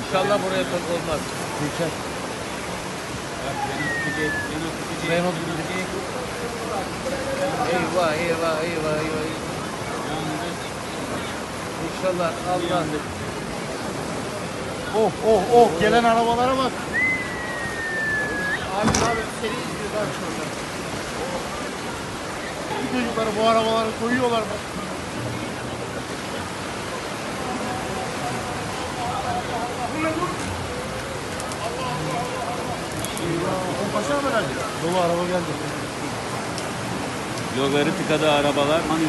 İnşallah buraya çok olmaz. Geçer. Renault gidecek. Eyvah eyvah eyvah eyvah. İnşallah Allah. Oh oh oh, gelen arabalara bak. Abi seni izliyoruz abi şurada. Çocukları bu arabaları koyuyorlar bak. O paşa mı herhalde? Dolu araba geldi. Yolları tıkadı arabalar. Hani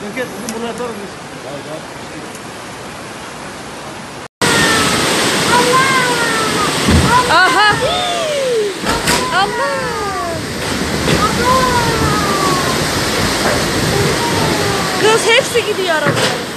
Şevket bunu buraya atarız biz. Aha! Allah! Kız hepsi gidiyor arabaya.